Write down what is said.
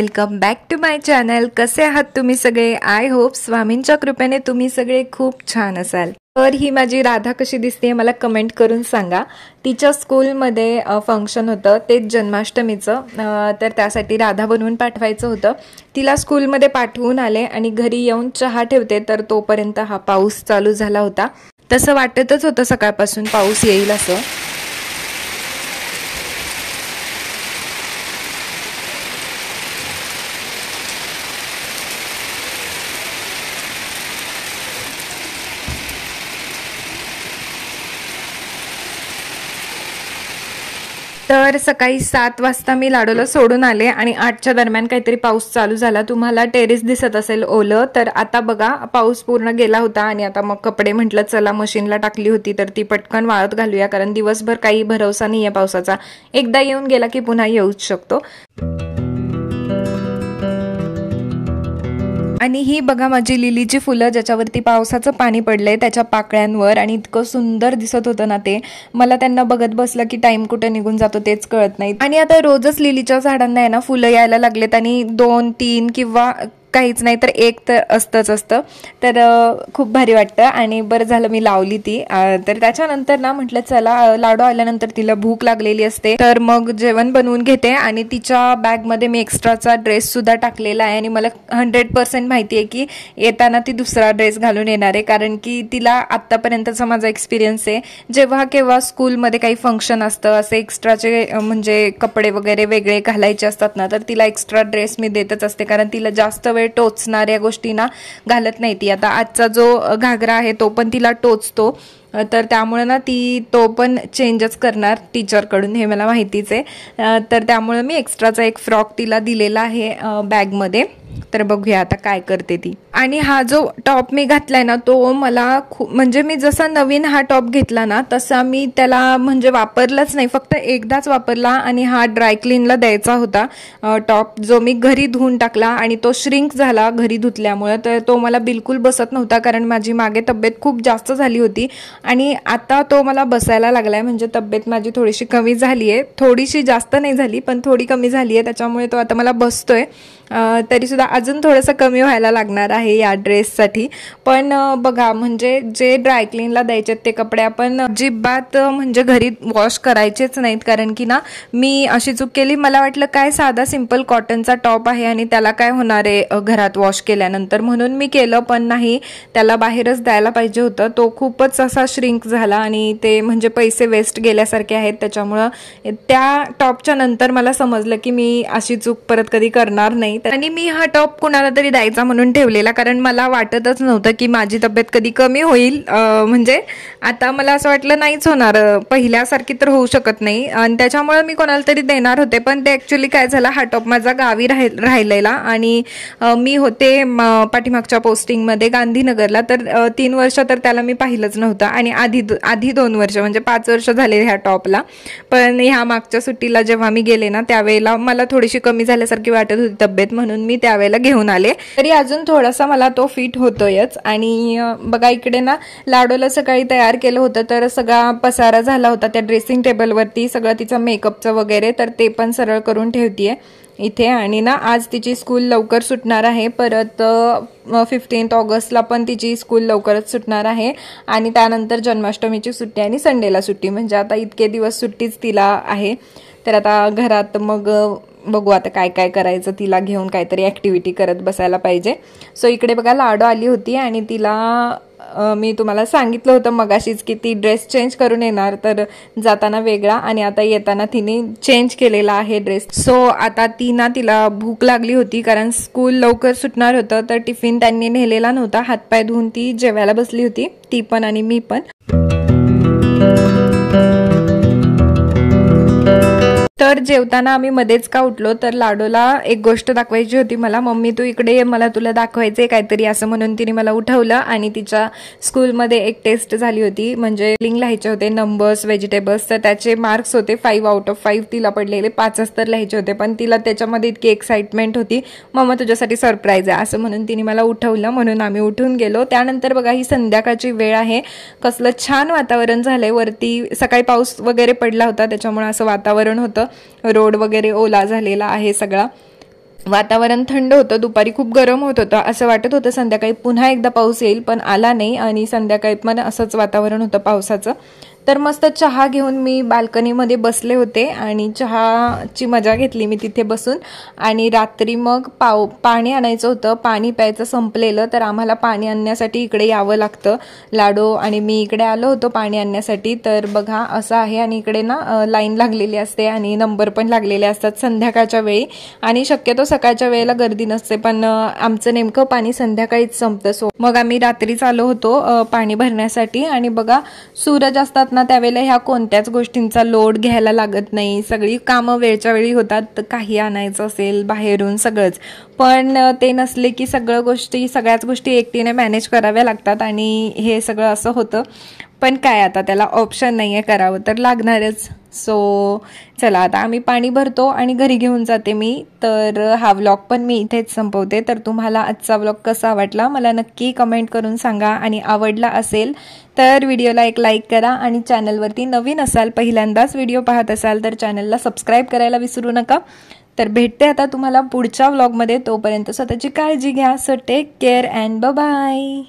Welcome back to my channel. कसे आहात तुम्ही सगळे? आय होप स्वामींच्या कृपेने तुम्ही सगळे खूप छान असाल। तर ही माझी राधा कशी दिसते मला कमेंट करून सांगा। तिच्या स्कूलमध्ये फंक्शन होतं, तेच जन्माष्टमीचं, तर त्यासाठी राधा बनवून पाठवायचं होतं। तिला स्कूलमध्ये पाठवून आले आणि घरी येऊन चहा ठेवते तर तोपर्यंत हा पाऊस चालू झाला होता। तसं वाटतच होतं सकाळपासून पाऊस येईल असं। तर सकाळी 7 वाजता मी लाडोला सोडून आले आणि 8च्या दरम्यान काहीतरी पाऊस चालू झाला। तुम्हाला टेरेस दिसत असेल ओलं, तर आता बघा पाऊस पूर्ण गेला होता आणि आता मग कपडे म्हटलं चला मशीनला टाकली होती तर ती पटकन वाळत घालूया, कारण दिवसभर काही भरोसा नाहीये पावसाचा। एकदा येऊन गेला की पुन्हा येऊच शकतो। आणि ही बघा माझी लिलीची फुलं ज्याच्यावरती पावसाचं पाणी पडलंय त्याच्या पाकळ्यांवर, आणि इतकं सुंदर दिसत होतं ना ते। मला त्यांना बघत बसलं की टाइम कुठे निघून जातो तेच कळत नाही। आणि आता रोजच लिलीच्या झाडांना आहे ना फुलं यायला लागलेत आणि 2, 3 किंवा काहीच नाही तर एक तर असतं, तर खूप भारी वाटतं। आणि बरं झालं मी लावली ती। तर त्याच्यानंतर ना म्हटलं चला लाडू आल्यानंतर तिला भूक लागलेली असते तर मग जेवण बनवून घेते। आणि तिच्या बॅगमध्ये मी एक्स्ट्राचा ड्रेस सुद्धा टाकलेला आहे आणि मला 100% माहिती आहे की येताना ती दुसरा ड्रेस घालून येणार आहे, कारण की तिला आत्तापर्यंतचा माझा एक्सपिरियन्स आहे जेव्हा केव्हा स्कूलमध्ये काही फंक्शन असतं असे एक्स्ट्राचे म्हणजे कपडे वगैरे वेगळे घालायचे असतात ना, तर तिला एक्स्ट्रा ड्रेस मी देतच असते, कारण तिला जास्त टोचणाऱ्या गोष्टी ना घालत नाही ती। आता आजचा जो घागरा आहे तो पण तिला टोचतो, तर त्यामुळे ना ती तो पण चेंजच करणार टीचरकडून, हे मला माहितीच आहे। तर त्यामुळे मी एक्स्ट्राचा एक फ्रॉक तिला दिलेला आहे बॅगमध्ये, तर बघूया आता काय करते ती। आणि हा जो टॉप मी घातलाय ना तो मला म्हणजे मी जसा नवीन हा टॉप घेतला ना तसा मी त्याला म्हणजे वापरलाच नाही, फक्त एकदाच वापरला आणि हा ड्राय क्लीनला द्यायचा होता टॉप, जो मी घरी धुवून टाकला आणि तो श्रिंक झाला घरी धुतल्यामुळे। तर तो मला बिलकुल बसत नव्हता, कारण माझी मागे तब्येत खूप जास्त झाली होती आणि आता तो मला बसायला लागलाय, म्हणजे तब्येत माझी थोडीशी कमी झाली आहे, थोडीशी जास्त नाही झाली पण थोडी कमी झाली आहे, त्याच्यामुळे तो आता मला बसतोय। तरी सुद्धा अजून थोडंसं कमी व्हायला लागणार आहे या ड्रेससाठी। पण बघा म्हणजे जे ड्रायक्लीनला द्यायचे ते कपडे आपण अजिबात म्हणजे घरी वॉश करायचेच नाहीत, कारण की ना मी अशी चूक केली, मला वाटलं काय साधा सिंपल कॉटनचा टॉप आहे आणि त्याला काय होणार आहे घरात वॉश केल्यानंतर, म्हणून मी केलं, पण नाही त्याला बाहेरच द्यायला पाहिजे होतं। तो खूपच असा श्रिंक झाला आणि ते म्हणजे पैसे वेस्ट गेल्यासारखे आहेत, त्याच्यामुळं त्या टॉपच्या नंतर मला समजलं की मी अशी चूक परत कधी करणार नाही। आणि मी हा टॉप कुणाला तरी द्यायचा म्हणून ठेवलेला, कारण मला वाटतच नव्हतं की माझी तब्येत कधी कमी होईल, म्हणजे आता मला असं वाटलं नाहीच होणार, पहिल्यासारखी तर होऊ शकत नाही, आणि त्याच्यामुळे मी कोणाला तरी देणार होते। पण ते ॲक्च्युली काय झालं, हा टॉप माझा गावी राहिलेला आणि मी होते पाठीमागच्या पोस्टिंगमध्ये गांधीनगरला, तर 3 वर्ष तर त्याला मी पाहिलंच नव्हतं आणि आधी 2 वर्ष म्हणजे 5 वर्ष झाले ह्या टॉपला। पण ह्या मागच्या सुट्टीला जेव्हा मी गेले ना त्यावेळेला मला थोडीशी कमी झाल्यासारखी वाटत होती तब्येत, म्हणून मी त्यावेळेला घेऊन आले, तरी अजून थोडासा मला तो फिट होतोयच। आणि बघा इकडे ना लाडोला सकाळी तयार केलं होतं तर सगळा पसारा झाला होता त्या ड्रेसिंग टेबलवरती, सगळं तिचं मेकअपचं वगैरे, तर ते पण सरळ करून ठेवतीये इथे। आणि ना आज तिची स्कूल लवकर सुटणार आहे, परत 15 ऑगस्टला पण तिची स्कूल लवकरच सुटणार आहे आणि त्यानंतर जन्माष्टमीची सुट्टी आणि संडेला सुट्टी, म्हणजे आता इतके दिवस सुट्टीच तिला आहे। तर आता घरात मग बघू आता काय काय करायचं, तिला घेऊन काहीतरी ॲक्टिव्हिटी करत बसायला पाहिजे। सो इकडे बघा लाडू आली होती आणि तिला मी तुम्हाला सांगितलं होतं मगाशीच की ती ड्रेस चेंज करून येणार, तर जाताना वेगळा आणि आता येताना तिने चेंज केलेला आहे ड्रेस। सो आता तिला भूक लागली होती, कारण स्कूल लवकर सुटणार होतं, तर टिफिन त्यांनी नेलेला नव्हता, हातपाय धुवून ती जेवायला बसली होती, ती पण आणि मी पण। तर जेवताना आम्ही मध्येच का उठलो, तर लाडोला एक गोष्ट दाखवायची होती मला, मम्मी तू इकडे ये, मला तुला दाखवायचे काहीतरी असं म्हणून तिने मला उठवलं। आणि तिच्या स्कूलमध्ये एक टेस्ट झाली होती, म्हणजे लिंक लिहायचे होते नंबर्स व्हेजिटेबल्स, तर त्याचे मार्क्स होते 5 आउट ऑफ 5 तिला पडलेले, 5च तर लिहायचे होते, पण तिला त्याच्यामध्ये इतकी एक्साइटमेंट होती, मम्मा तुझ्यासाठी सरप्राईज आहे असं म्हणून तिने मला उठवलं, म्हणून आम्ही उठून गेलो। त्यानंतर बघा ही संध्याकाळची वेळ आहे, कसलं छान वातावरण झालंय, वरती सकाळी पाऊस वगैरे पडला होता त्याच्यामुळे असं वातावरण होतं, रोड वगैरे ओला झालेला आहे सगळा। वातावरण थंड होतं, दुपारी खूप गरम होत होतं, असं वाटत होतं संध्याकाळी पुन्हा एकदा पाऊस येईल, पण आला नाही आणि संध्याकाळी पण असंच वातावरण होतं पावसाचं. तर मस्त चहा घेऊन मी बाल्कनीमध्ये बसले होते आणि चहाची मजा घेतली मी तिथे बसून. आणि रात्री मग पाणी आणायचं होतं, पाणी प्यायचं संपलेलं, तर आम्हाला पाणी आणण्यासाठी इकडे यावं लागतं. लाडो आणि मी इकडे आलो होतो पाणी आणण्यासाठी. तर बघा असं आहे, आणि इकडे ना लाईन लागलेली असते आणि नंबर पण लागलेले असतात संध्याकाळच्या वेळी, आणि शक्यतो सकाळच्या वेळेला गर्दी नसते, पण आमचं नेमकं पाणी संध्याकाळीच संपतं. सो मग आम्ही रात्रीच आलो होतो पाणी भरण्यासाठी. आणि बघा सूरज असतात ना त्यावेळेला ह्या कोणत्याच गोष्टींचा लोड घ्यायला लागत नाही, सगळी कामं वेळच्या वेळी होतात. काही आणायचं असेल बाहेरून सगळंच, पण ते नसले की सगळ्याच गोष्टी एकटीने मॅनेज कराव्या लागतात, आणि हे सगळं असं होतं. पण काय आता त्याला ऑप्शन नाही आहे, करावं तर लागणारच. सो चला आता आम्ही पाणी भरतो आणि घरी घेऊन जाते मी. तर हा व्लॉग पण मी इथेच संपवते. तर तुम्हाला आजचा व्लॉग कसा वाटला मला नक्की कमेंट करून सांगा, आणि आवडला असेल तर व्हिडिओला एक लाईक करा, आणि चॅनलवरती नवीन असाल, पहिल्यांदाच व्हिडिओ पाहत असाल तर चॅनलला सबस्क्राईब करायला विसरू नका. तर भेटते आता तुम्हाला पुढच्या व्लॉगमध्ये. तोपर्यंत स्वतःची काळजी घ्या. So take care and bye bye.